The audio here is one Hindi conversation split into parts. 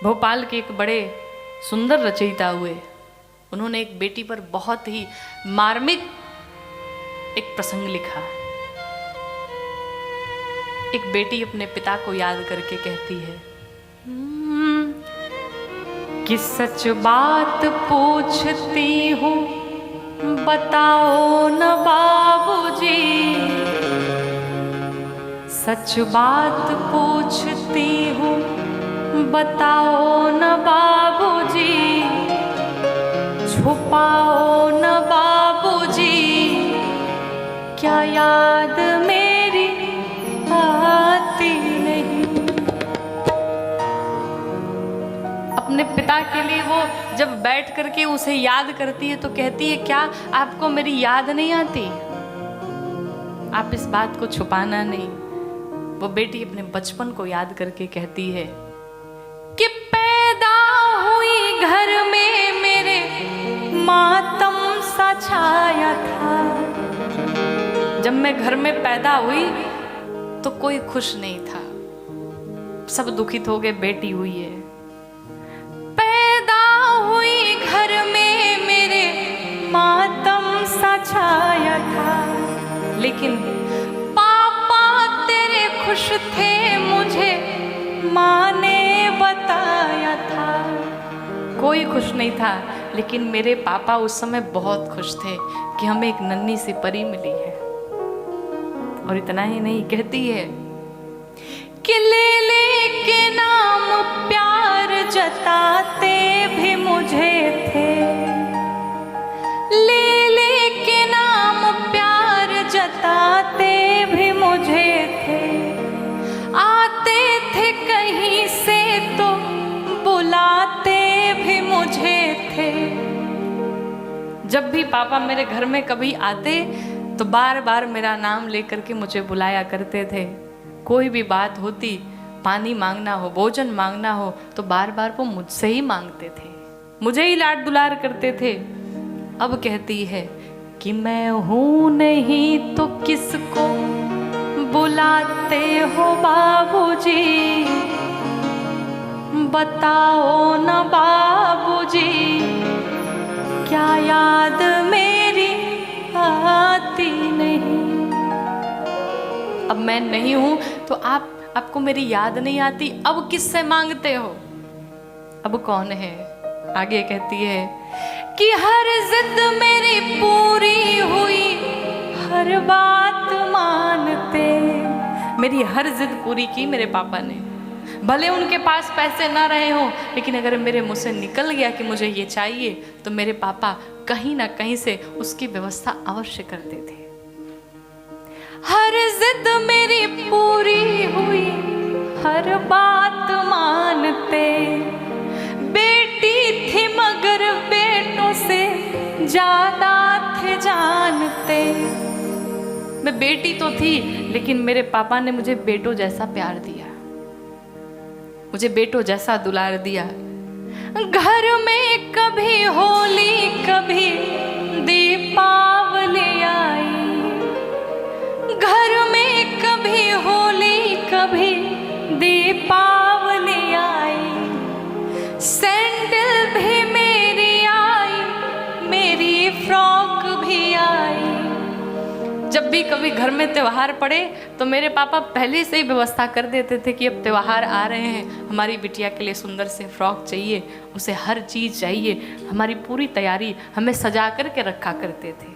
भोपाल के एक बड़े सुंदर रचयिता हुए। उन्होंने एक बेटी पर बहुत ही मार्मिक एक प्रसंग लिखा। एक बेटी अपने पिता को याद करके कहती है कि सच बात पूछती हूँ बताओ न बाबूजी, सच बात पूछती हूँ बताओ न बाबूजी, छुपाओ न बाबूजी, क्या याद मेरी आती नहीं। अपने पिता के लिए वो जब बैठ करके उसे याद करती है तो कहती है क्या आपको मेरी याद नहीं आती? आप इस बात को छुपाना नहीं। वो बेटी अपने बचपन को याद करके कहती है कि पैदा हुई घर में मेरे मातम सा छाया था। जब मैं घर में पैदा हुई तो कोई खुश नहीं था, सब दुखित हो गए, बेटी हुई है। पैदा हुई घर में मेरे मातम सा छाया था, लेकिन पापा तेरे खुश थे मुझे माँ ने बताया था। कोई खुश नहीं था, लेकिन मेरे पापा उस समय बहुत खुश थे कि हमें एक नन्ही सी परी मिली है। और इतना ही नहीं, कहती है कि ले के नाम प्यार जताते भी मुझे थे, ले के नाम प्यार जताते भी मुझे थे, आते थे कहीं से तो बुलाते भी मुझे थे। जब भी पापा मेरे घर में कभी आते तो बार बार मेरा नाम लेकर के मुझे बुलाया करते थे। कोई भी बात होती, पानी मांगना हो, भोजन मांगना हो, तो बार बार वो मुझसे ही मांगते थे, मुझे ही लाड दुलार करते थे। अब कहती है कि मैं हूं नहीं तो किसको बुलाते हो बाबूजी, बताओ न बाबूजी, क्या याद मेरी आती नहीं। अब मैं नहीं हूं तो आपको मेरी याद नहीं आती, अब किससे मांगते हो? अब कौन है? आगे कहती है कि हर जिद मेरी पूरी हुई, हर बात मानते। मेरी हर जिद पूरी की मेरे पापा ने, भले उनके पास पैसे ना रहे हों, लेकिन अगर मेरे मुंह से निकल गया कि मुझे ये चाहिए तो मेरे पापा कहीं ना कहीं से उसकी व्यवस्था अवश्य करते थे। हर जिद मेरी पूरी हुई, हर बात मानते। बेटी थी मगर बेटों से ज्यादा थे जानते। मैं बेटी तो थी, लेकिन मेरे पापा ने मुझे बेटों जैसा प्यार दिया, मुझे बेटों जैसा दुलार दिया। घर में कभी होली कभी दीपावली आई, घर में कभी होली कभी दीपावली आई। सैंडल भी मेरी आई, मेरी फ्रॉक भी आई। जब भी कभी घर में त्योहार पड़े तो मेरे पापा पहले से ही व्यवस्था कर देते थे कि अब त्योहार आ रहे हैं, हमारी बिटिया के लिए सुंदर से फ्रॉक चाहिए, उसे हर चीज़ चाहिए। हमारी पूरी तैयारी हमें सजा करके रखा करते थे।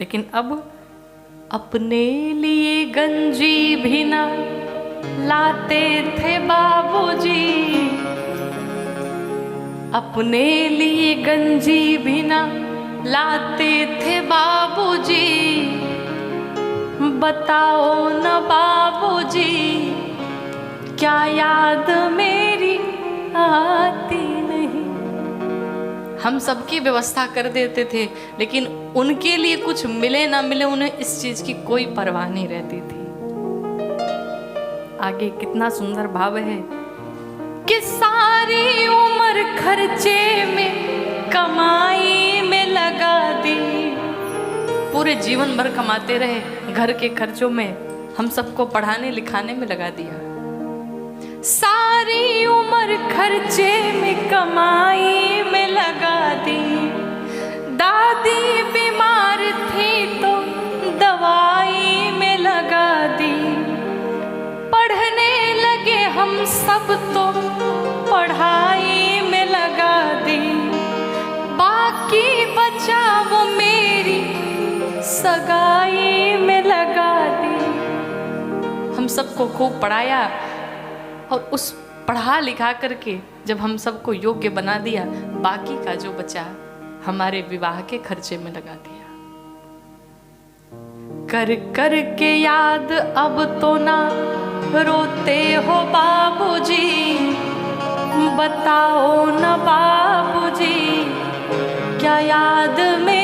लेकिन अब अपने लिए गंजी भी ना लाते थे बाबूजी, अपने लिए गंजी भी ना लाते थे बाबूजी, बताओ न बाबूजी, क्या याद मेरी आती नहीं। हम सबकी व्यवस्था कर देते थे, लेकिन उनके लिए कुछ मिले ना मिले उन्हें इस चीज की कोई परवाह नहीं रहती थी। आगे कितना सुंदर भाव है कि सारी उम्र खर्चे में कमाई में लगा दी। पूरे जीवन भर कमाते रहे, घर के खर्चों में हम सबको पढ़ाने लिखाने में लगा दिया। सारी उम्र खर्चे में कमाई में लगा दी। दादी बीमार थी तो दवाई में लगा दी। पढ़ने लगे हम सब तो पढ़ाई में लगा दी। बाकी बचा वो मेरी सगाई में लगा दी। हम सबको खूब पढ़ाया और उस पढ़ा लिखा करके जब हम सबको योग्य बना दिया, बाकी का जो बचा हमारे विवाह के खर्चे में लगा दिया। कर कर के याद अब तो ना रोते हो बाबूजी, बताओ ना बाबूजी क्या याद में